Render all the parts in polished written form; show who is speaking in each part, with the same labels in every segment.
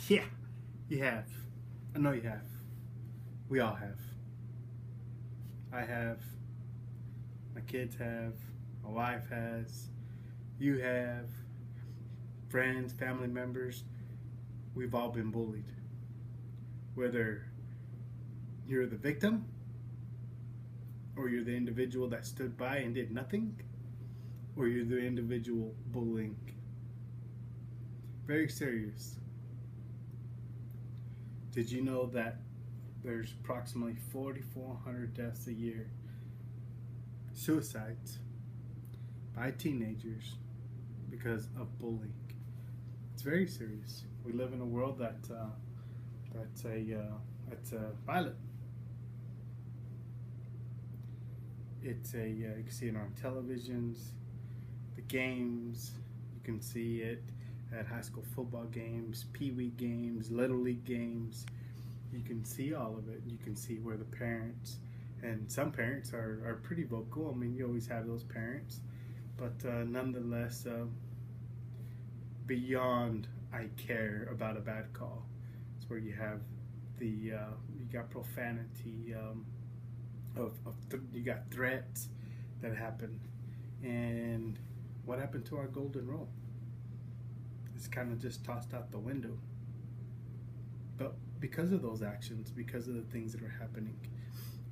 Speaker 1: Yeah, you have. I know you have. We all have. I have. My kids have. My wife has. You have. Friends, family members. We've all been bullied. Whether you're the victim or you're the individual that stood by and did nothing, or you're the individual bullying. Very serious. Did you know that there's approximately 4,400 deaths a year, suicides, by teenagers because of bullying? It's very serious. We live in a world that's violent. You can see it on televisions, the games. You can see it at high school football games, pee-wee games, little league games. You can see all of it. You can see where the parents, and some parents are pretty vocal. I mean, you always have those parents, but nonetheless, beyond I care about a bad call. It's where you have you got profanity, you got threats that happen, and what happened to our golden rule? It's kind of just tossed out the window. But because of those actions, because of the things that are happening,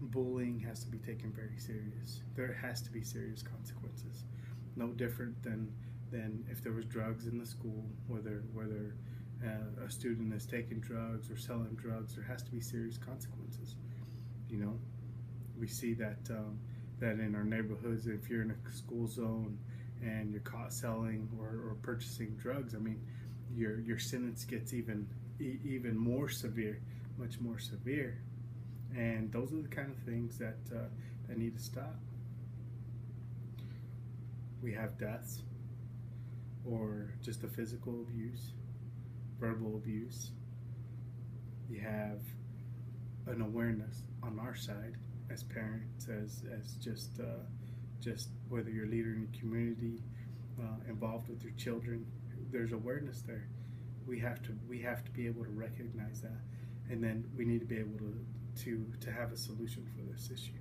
Speaker 1: bullying has to be taken very serious. There has to be serious consequences. No different than if there was drugs in the school, whether a student is taking drugs or selling drugs, there has to be serious consequences. You know, we see that in our neighborhoods, if you're in a school zone and you're caught selling or purchasing drugs, I mean, your sentence gets even more severe, much more severe. And those are the kind of things that need to stop. We have deaths, or just the physical abuse, verbal abuse. You have an awareness on our side as parents, as just whether you're a leader in the community, involved with your children. There's awareness there. We have to be able to recognize that, and then we need to be able to have a solution for this issue.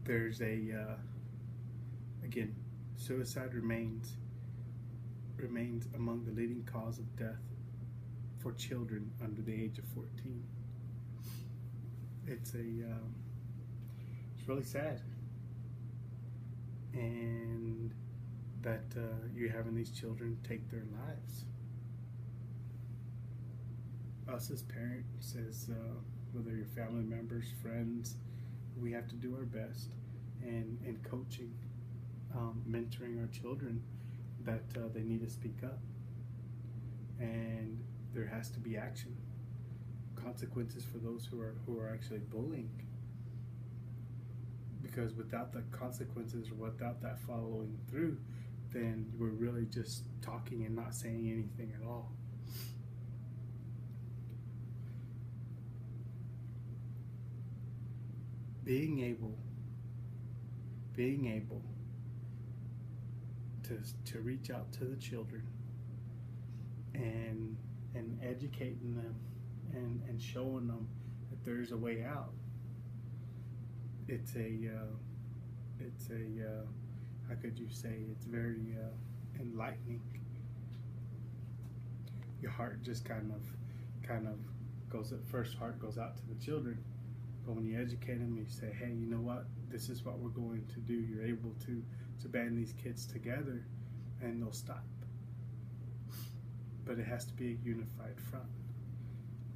Speaker 1: There's again, suicide remains among the leading cause of death for children under the age of 14. It's really sad, and that you're having these children take their lives. Us as parents, as whether you're family members, friends, we have to do our best in coaching, mentoring our children that they need to speak up, and there has to be action, consequences for those who are actually bullying. Because without the consequences, or without that following through, then we're really just talking and not saying anything at all. Being able to reach out to the children and educating them and showing them that there's a way out. It's how could you say, it's very enlightening. Your heart just kind of goes, at first heart goes out to the children, but when you educate them, you say, hey, you know what, this is what we're going to do. You're able to band these kids together, and they'll stop. But it has to be a unified front,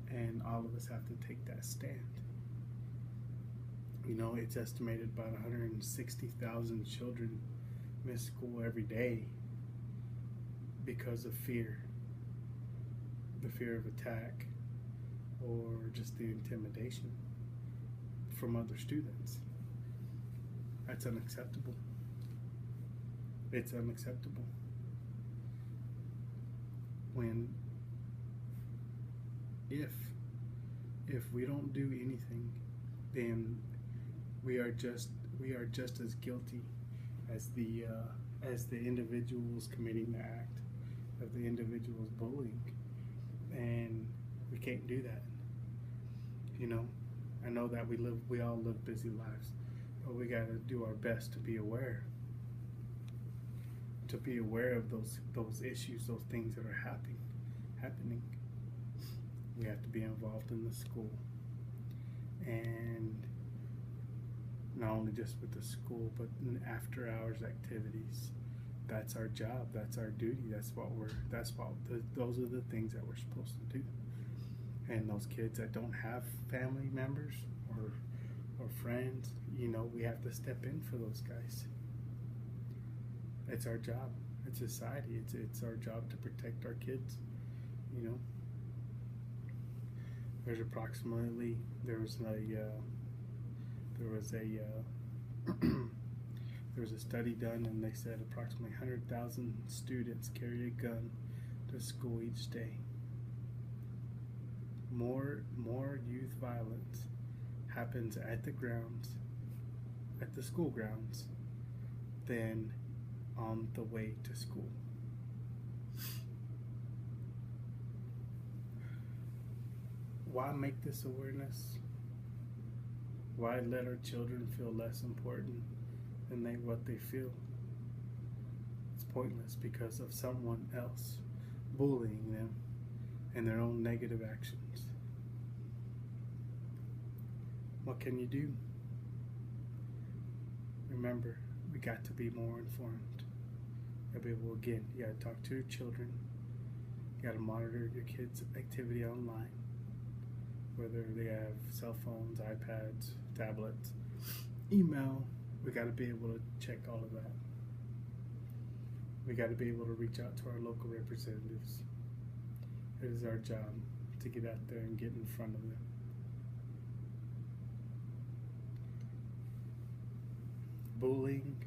Speaker 1: and all of us have to take that stand. You know, it's estimated about 160,000 children miss school every day because of fear. The fear of attack, or just the intimidation from other students. That's unacceptable. It's unacceptable. If we don't do anything, then we are just as guilty as the individuals committing the act. of the individuals bullying, and we can't do that. You know, I know that we all live busy lives, but we got to do our best to be aware, of those issues, those things that are happening. We have to be involved in the school, and not only just with the school, but in after hours activities. That's our job. That's our duty. Those are the things that we're supposed to do. And those kids that don't have family members or friends, you know, we have to step in for those guys. It's our job. It's society. It's our job to protect our kids. You know, there's approximately there was a study done, and they said approximately 100,000 students carry a gun to school each day. More youth violence happens at the school grounds, than on the way to school. Why make this awareness? Why let our children feel less important than what they feel? It's pointless because of someone else bullying them and their own negative actions. What can you do? Remember, we got to be more informed. You gotta talk to your children. You gotta monitor your kids' activity online, whether they have cell phones, iPads, tablets, email. We got to be able to check all of that. We got to be able to reach out to our local representatives. It is our job to get out there and get in front of them. Bullying,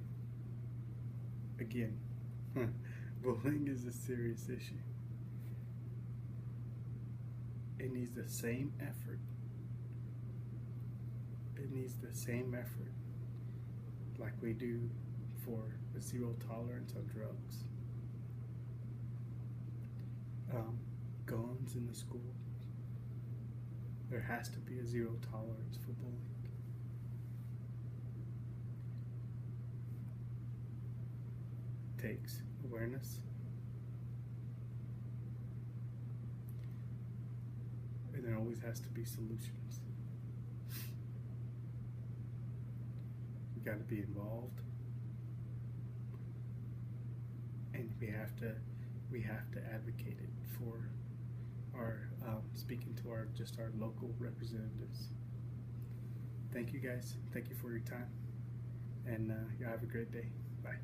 Speaker 1: again, bullying is a serious issue. It needs the same effort. Like we do for the zero tolerance on drugs. Guns in the school. There has to be a zero tolerance for bullying. It takes awareness, and there always has to be solutions. We got to be involved, and we have to advocate it for our speaking to our local representatives. Thank you guys. Thank you for your time, and you have a great day. Bye.